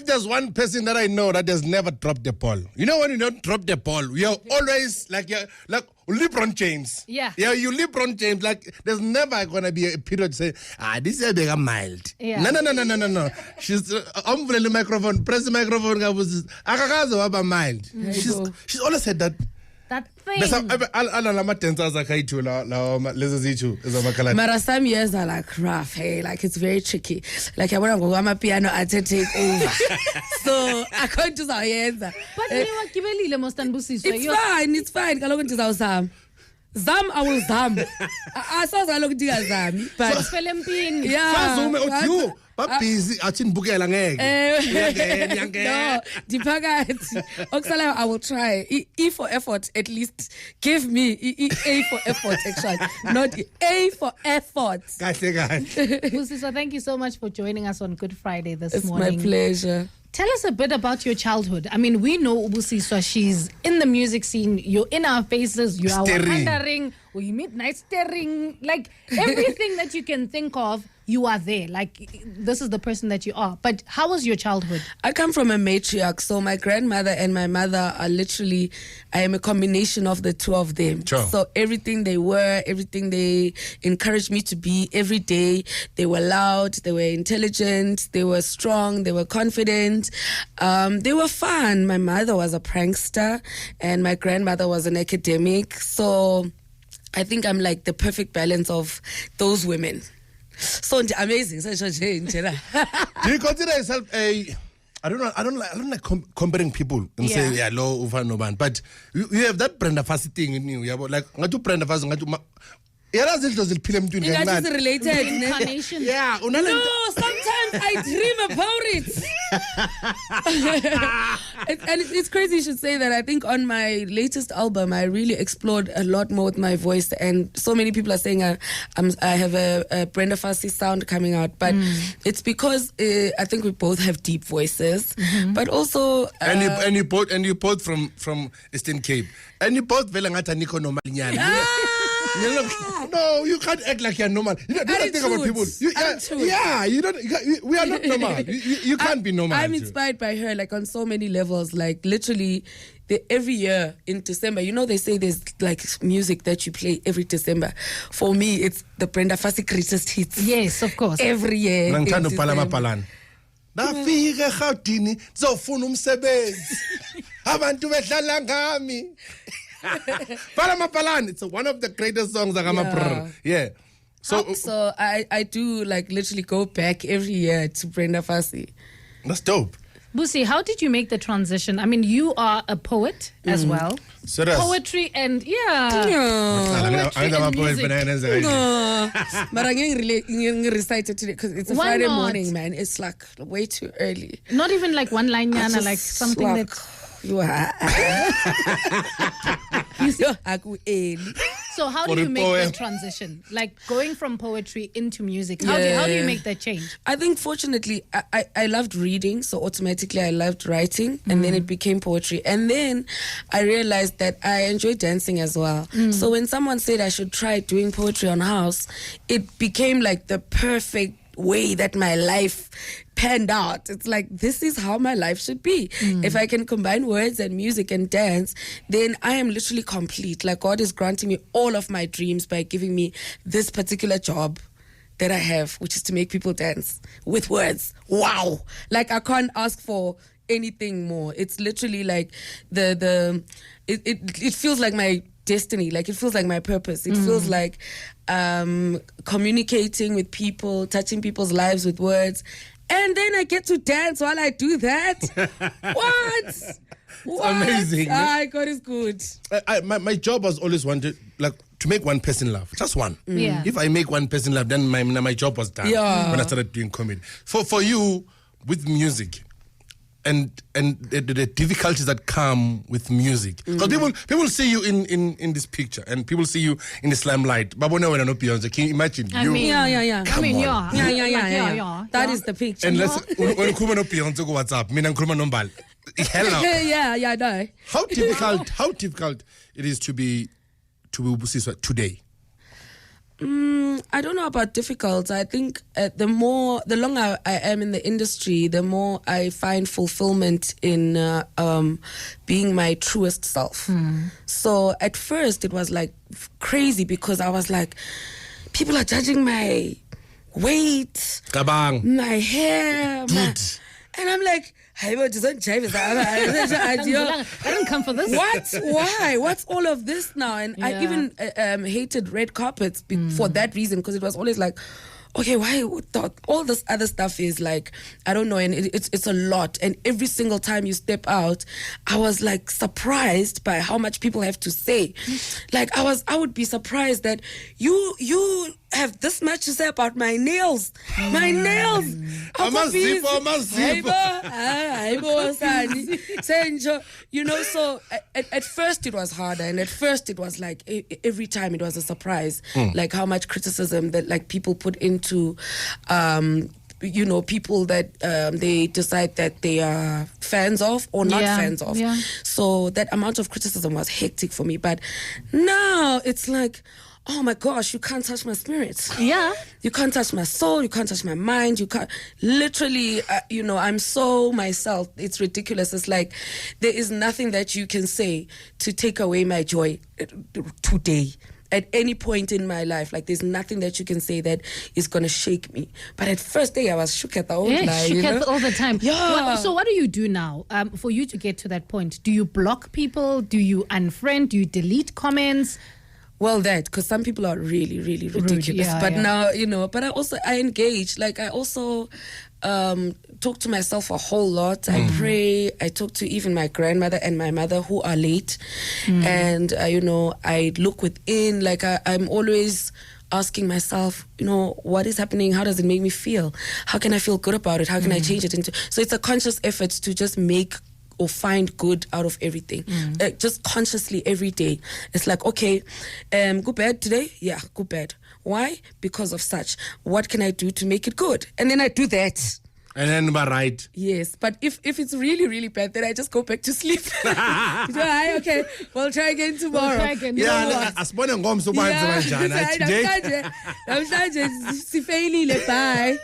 if there's one person that I know that has never dropped the ball, you know when you don't drop the ball, you're always like LeBron James. Yeah, you LeBron James. Like there's never gonna be a period say, this is a mild. Yeah. No. She's the microphone, press the microphone. Mild. She's always said that. That thing. But some years are like rough, hey, like it's very tricky. Like I want to go on my piano and take over. So I can't do that. But it's fine. Zam, I will zam. I saw that look zam. But yeah. But busy, I think bukela ngeke. No, diphakathi. Okusalayo I will try. E for effort, at least give me A for effort actually, not A for effort. Busiswa, thank you so much for joining us on Good Friday this morning. It's my pleasure. Tell us a bit about your childhood. I mean, we know Busiswa, she's in the music scene. You're in our faces. You are wondering. We midnight staring. Like everything that you can think of, you are there. Like this is the person that you are. But how was your childhood? I come from a matriarch. So my grandmother and my mother are literally, I am a combination of the two of them. Sure. So everything they were, everything they encouraged me to be every day, they were loud, they were intelligent, they were strong, they were confident. They were fun. My mother was a prankster and my grandmother was an academic. So I think I'm like the perfect balance of those women. So amazing. Do you consider yourself a? I don't like comparing people and say yeah, low over no man. But you have that Brenda Fassi thing in you. Yeah, like ngatu Brenda Fassi ngatu. Yeah, it's related. Incarnation. Yeah. No, sometimes I dream about it. And it's crazy you should say that. I think on my latest album, I really explored a lot more with my voice. And so many people are saying I have a Brenda Fassi sound coming out. But it's because I think we both have deep voices. But also... and you both from Eastern Cape. And you both velangata Nico Nomalian. No, you can't act like you're normal. You don't think about people. We are not normal. You can't be normal. I'm inspired by her, like on so many levels. Like literally, every year in December, you know, they say there's like music that you play every December. For me, it's the Brenda Fassi greatest hits. Yes, of course. Every year. Nafika eGauteng zofuna umsebenzi abantu behlala ngami Palama it's one of the greatest songs yeah. So I do like literally go back every year to Brenda Fassi. That's dope. Busi, how did you make the transition? I mean, you are a poet as well. Poetry and poetry and music. But I'm getting recited today because it's a Friday morning, man. It's like way too early. Not even like one line, Yana, like something that... So how do you make the transition? Like going from poetry into music. How do you make that change? I think fortunately I loved reading, so automatically I loved writing, and then it became poetry. And then I realized that I enjoy dancing as well. So when someone said I should try doing poetry on house, it became like the perfect way that my life panned out. It's like, this is how my life should be. If I can combine words and music and dance, then I am literally complete. Like God is granting me all of my dreams by giving me this particular job that I have, which is to make people dance with words. Wow. Like I can't ask for anything more. It's literally like it feels like my destiny. Like it feels like my purpose. It feels like communicating with people, touching people's lives with words. And then I get to dance while I do that. What? Amazing. God is good. My job was always wanted, like, to make one person laugh. Just one. Yeah. If I make one person laugh, then my job was done. Yeah. When I started doing comedy. For you, with music, and the difficulties that come with music. Because people see you in this picture, and people see you in this limelight. Babona when I know Beyonce, can you imagine? Yeah. That is the picture. And when you come on Beyonce, go WhatsApp. Me and Kurma Nombal. Hello. Yeah, no. How difficult it is to be Busiswa today? I don't know about difficult. I think the longer I am in the industry, the more I find fulfillment in being my truest self. So at first it was like crazy because I was like, people are judging my weight, my hair, and I'm like, I didn't come for this. What? Why? What's all of this now? And I even hated red carpets for that reason, because it was always like, okay, why all this other stuff is like, I don't know, and it's a lot. And every single time you step out, I was like surprised by how much people have to say. Like I would be surprised that you have this much to say about my nails. My nails. You know, so at first it was harder, and at first it was like every time it was a surprise, like how much criticism that like people put into you know, people that they decide that they are fans of or not fans of. So that amount of criticism was hectic for me. But now it's like, oh my gosh, you can't touch my spirit. Yeah. You can't touch my soul. You can't touch my mind. You can't, literally, you know, I'm so myself. It's ridiculous. It's like, there is nothing that you can say to take away my joy today. At any point in my life, like there's nothing that you can say that is gonna shake me. But at first day, I was shook at the whole lie. Shook at all the time. Yeah. So what do you do now for you to get to that point? Do you block people? Do you unfriend? Do you delete comments? Well, because some people are really, really ridiculous. Rude, but now, you know, but I engage. Like, I also talk to myself a whole lot. I pray. I talk to even my grandmother and my mother, who are late. And, you know, I look within. Like, I'm always asking myself, you know, what is happening? How does it make me feel? How can I feel good about it? How can I change it? So it's a conscious effort to just make or find good out of everything, just consciously every day. It's like, okay, go bad today? Yeah, go bad. Why? Because of such. What can I do to make it good? And then I do that. And then we're right. Yes, but if it's really, really bad, then I just go back to sleep. Okay, we'll try again tomorrow. Yeah, I spun a gum so much today. Bye.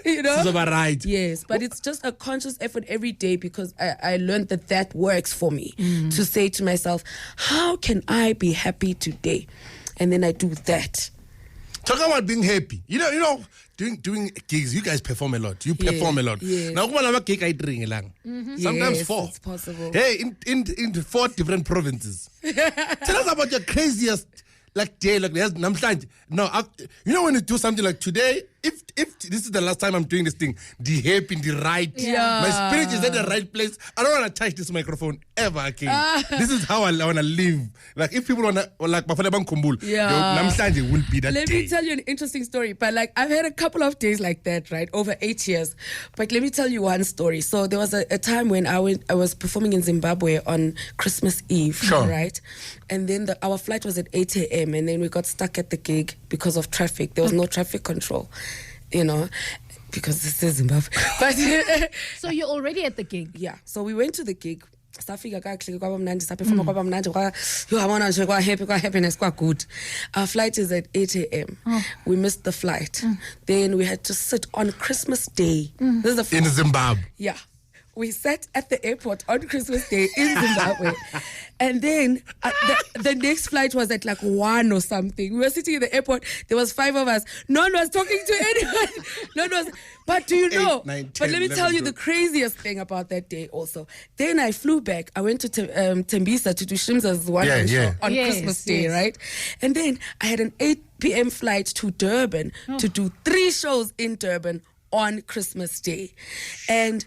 You know? This is about right. Yes, but it's just a conscious effort every day, because I learned that works for me, to say to myself, how can I be happy today? And then I do that. Talk about being happy. You know, doing gigs, you guys perform a lot. You perform a lot. Yes. Now, I'm a gig I drink sometimes yes, 4. It's possible. Hey, in 4 different provinces. Tell us about your craziest day, like there's namhlanje. No, you know, when you do something like today, if this is the last time I'm doing this thing, the happy, the right, my spirit is at the right place. I don't want to touch this microphone ever again. This is how I want to live. Like, if people want to, like, namhlanje will be that Let day. me tell you an interesting story. But like, I've had a couple of days like that, right, over 8 years. But let me tell you one story. So there was a time when I was performing in Zimbabwe on Christmas Eve, right? And then our flight was at 8 a.m. and then we got stuck at the gig because of traffic. There was no traffic control, you know, because this is Zimbabwe. But so you're already at the gig? Yeah. So we went to the gig. Good. Our flight is at 8 a.m. We missed the flight. Then we had to sit on Christmas Day. This is in Zimbabwe. Yeah. We sat at the airport on Christmas Day in Zimbabwe. And then the next flight was at like 1 or something. We were sitting in the airport. There was 5 of us. No one was talking to anyone. But do you know? 8, 9, 10, but let me tell you the craziest thing about that day also. Then I flew back. I went to Tembisa to do Shimza's one show on Christmas Day, right? And then I had an 8 p.m. flight to Durban to do 3 shows in Durban on Christmas Day. And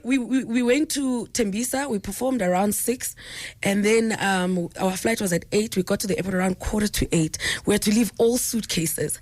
we went to Tembisa. We performed around 6, and then our flight was at 8. We got to the airport around 7:45. We had to leave all suitcases.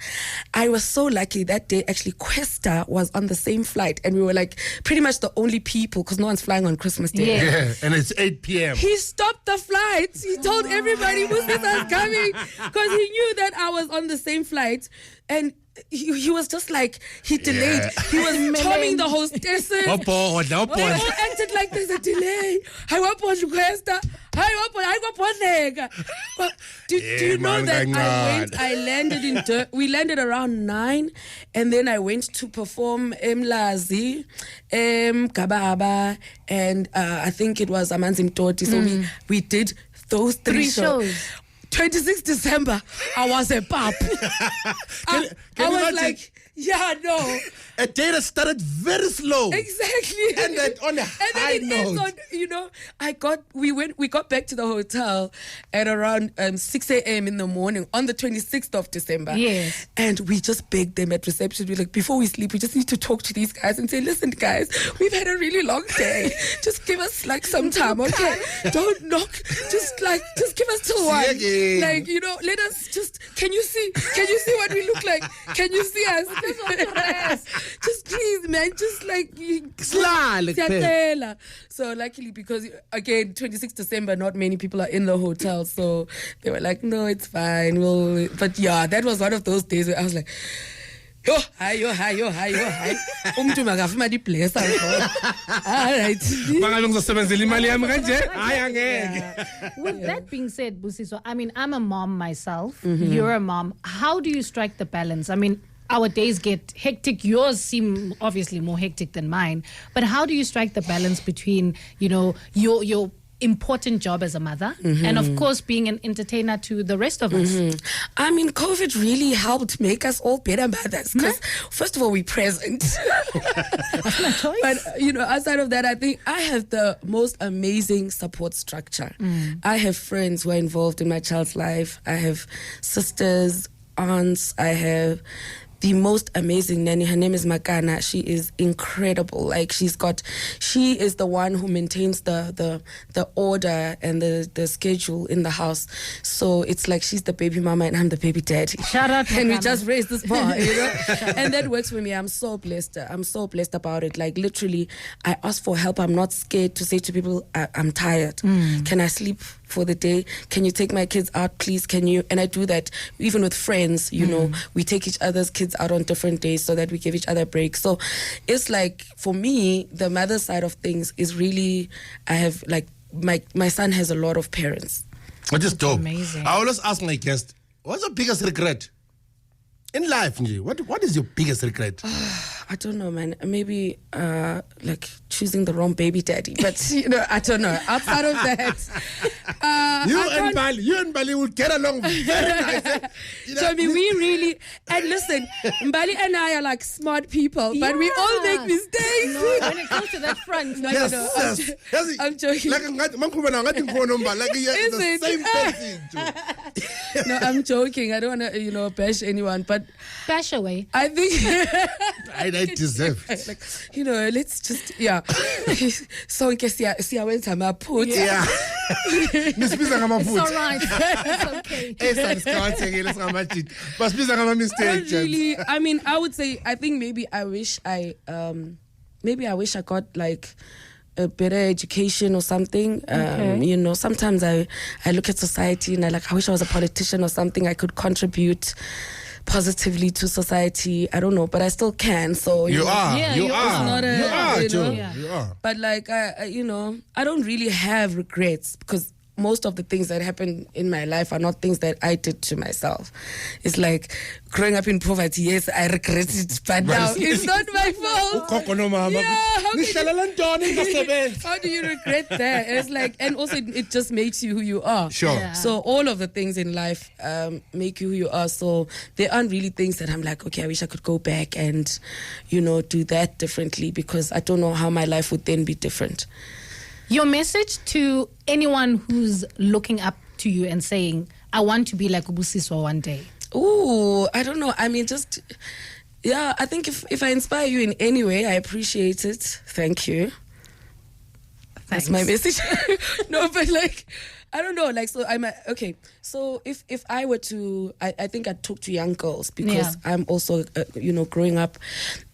I was so lucky that day. Actually, Questa was on the same flight, and we were like pretty much the only people, because no one's flying on Christmas Day. Yeah, and it's 8 p.m. He stopped the flight. He told everybody Busiswa is coming, because he knew that I was on the same flight. And he was just like, he delayed. He was charming the hostesses. They all acted like there's a delay. I want to request. Do you know that we landed around 9, and then I went to perform Mlazi, Kababa, and I think it was Amanzi Mtoti. So we did those three shows. 26 December, I was a pop. I was like, yeah, no. A day that started very slow. Exactly. And then on a high note. We got back to the hotel at around 6 a.m. in the morning on the 26th of December. Yes. And we just begged them at reception. We're like, before we sleep, we just need to talk to these guys and say, listen, guys, we've had a really long day. Just give us like some time, okay? Don't knock. Just give us till 1. Like, let us just, can you see what we look like? Can you see us? Just please, man, just like so luckily, because again 26 December, not many people are in the hotel, so they were like, no, it's fine, but yeah, that was one of those days where I was like, hi. Umntu makafuma di place alright. With that being said, Busiswa, I mean, I'm a mom myself. You're a mom. How do you strike the balance? I mean, our days get hectic. Yours seem obviously more hectic than mine. But how do you strike the balance between, your important job as a mother and, of course, being an entertainer to the rest of us? I mean, COVID really helped make us all better mothers because, first of all, we're present. That's my choice. But, outside of that, I think I have the most amazing support structure. I have friends who are involved in my child's life. I have sisters, aunts. I have the most amazing nanny. Her name is Makana. She is incredible. Like, she is the one who maintains the order and the schedule in the house. So it's like she's the baby mama and I'm the baby daddy. Shout out, and we just raised this bar, and that works for me. I'm so blessed. I'm so blessed about it. Like, literally, I ask for help. I'm not scared to say to people, I'm tired. Can I sleep for the day? Can you take my kids out, please? Can you? And I do that even with friends. We take each other's kids out on different days so that we give each other breaks. So it's like, for me, the mother side of things is really, I have like, my son has a lot of parents. Which is dope. Amazing. I always ask my guest, what's your biggest regret in life, Nji? What is your biggest regret? I don't know, man. Maybe like choosing the wrong baby daddy. But I don't know. Outside of that, you and Bali would get along very nice. So I mean, we really, and listen, Mbali and I are like smart people, but we all make mistakes. No, when it comes to that front, Yes. I'm joking. Like the same person. No, I'm joking. I don't want to, bash anyone, but bash away. I think I deserve it. Like, let's just, so in case I went to my put. Yeah. It's all right. It's okay. Really, I mean, I would say, I think maybe I wish I got like a better education or something. Okay. Sometimes I look at society and I wish I was a politician or something. I could contribute positively to society. I don't know, but I still can. So you are. Yeah, you are. You are. But like I don't really have regrets because most of the things that happen in my life are not things that I did to myself. It's like growing up in poverty. Yes, I regret it, but now it's not my fault. How do you regret that? It's like, and also it just makes you who you are. Sure. Yeah. So all of the things in life make you who you are. So there aren't really things that I'm like, okay, I wish I could go back and, do that differently, because I don't know how my life would then be different. Your message to anyone who's looking up to you and saying, I want to be like Busiswa one day. Ooh, I don't know. I mean, I think if I inspire you in any way, I appreciate it. Thank you. Thanks. That's my message. No, but like, I don't know. Like, so okay. So if I were to, I think I'd talk to young girls because I'm also, growing up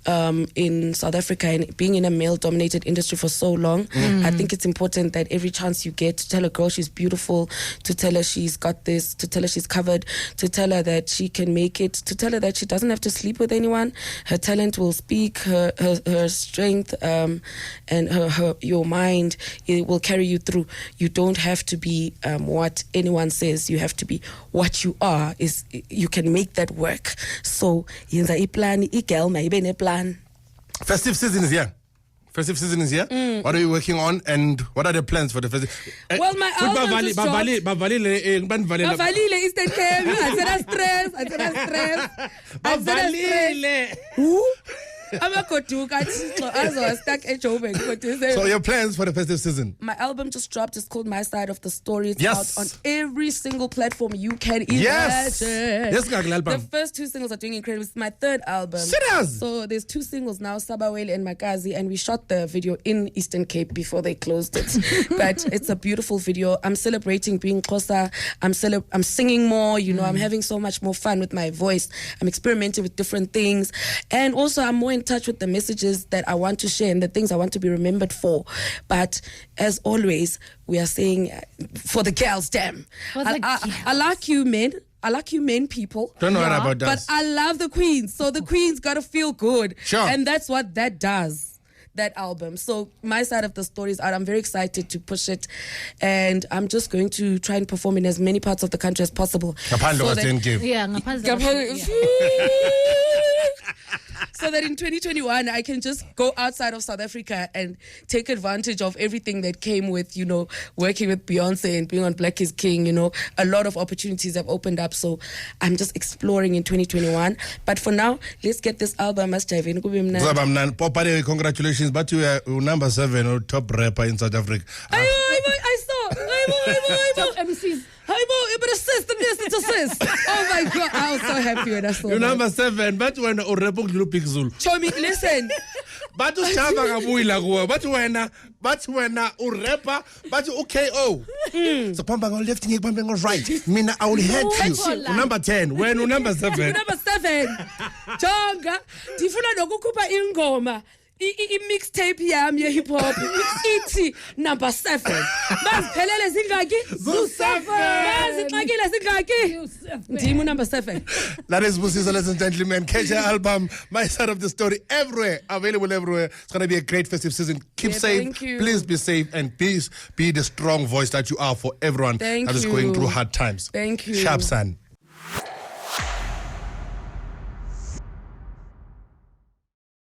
in South Africa, and being in a male-dominated industry for so long, I think it's important that every chance you get to tell a girl she's beautiful, to tell her she's got this, to tell her she's covered, to tell her that she can make it, to tell her that she doesn't have to sleep with anyone. Her talent will speak, her strength, and your mind, it will carry you through. You don't have to be what anyone says. You have to be what you are. You can make that work. So yenza iplan, igel ma ibe ne plan. Festive season is here. Festive season is here. What are you working on, and what are the plans for the festive? Well, my album just dropped. Bavalile Eastern Cape. I stress. Who? I'm a kotuka. I was stuck at Joburg. So your plans for the festive season? My album just dropped. It's called My Side of the Story. It's out on every single platform you can imagine. Yes, the first 2 singles are doing incredible. It's my 3rd album. Serious? So there's 2 singles now, Sabawele and Makazi, and we shot the video in Eastern Cape before they closed it. But it's a beautiful video. I'm celebrating being Xhosa. I'm singing more. I'm having so much more fun with my voice. I'm experimenting with different things, and also I'm more in touch with the messages that I want to share and the things I want to be remembered for. But as always, we are saying for the girls, damn. I like you men. I like you men people. Don't know about that. But I love the queens. So the queens gotta feel good. Sure. And that's what that does. That album. So My Side of the Story is out. I'm very excited to push it, and I'm just going to try and perform in as many parts of the country as possible. So that in 2021 I can just go outside of South Africa and take advantage of everything that came with, working with Beyonce and being on Black is King. A lot of opportunities have opened up. So I'm just exploring in 2021. But for now, let's get this album. Congratulations, but you are number 7 or top rapper in South Africa. I saw. Top MCs. Oh my God, I was so happy when I saw You're that. number 7, but when you rap Zulu. Chomi, listen. But you chava kabuila kuwe, but when you rapper, but you KO. So pamba go left, pamba go right. Mina, I will hate you. Number 10, when you number 7. Number 7. Jonga, tifuna nokukupa ingoma. I-mixtape yami ye-hip hop ithi number 7. Baziphelele zingaki? Zu-7. Bazixakile zingaki? Ndimu number 7. That is Busiswa, ladies and gentlemen. Catch your album, My Side of the Story, everywhere, available everywhere. It's going to be a great festive season. Keep safe. Thank you. Please be safe, and please be the strong voice that you are for everyone that is going through hard times. Thank you. Sharp son.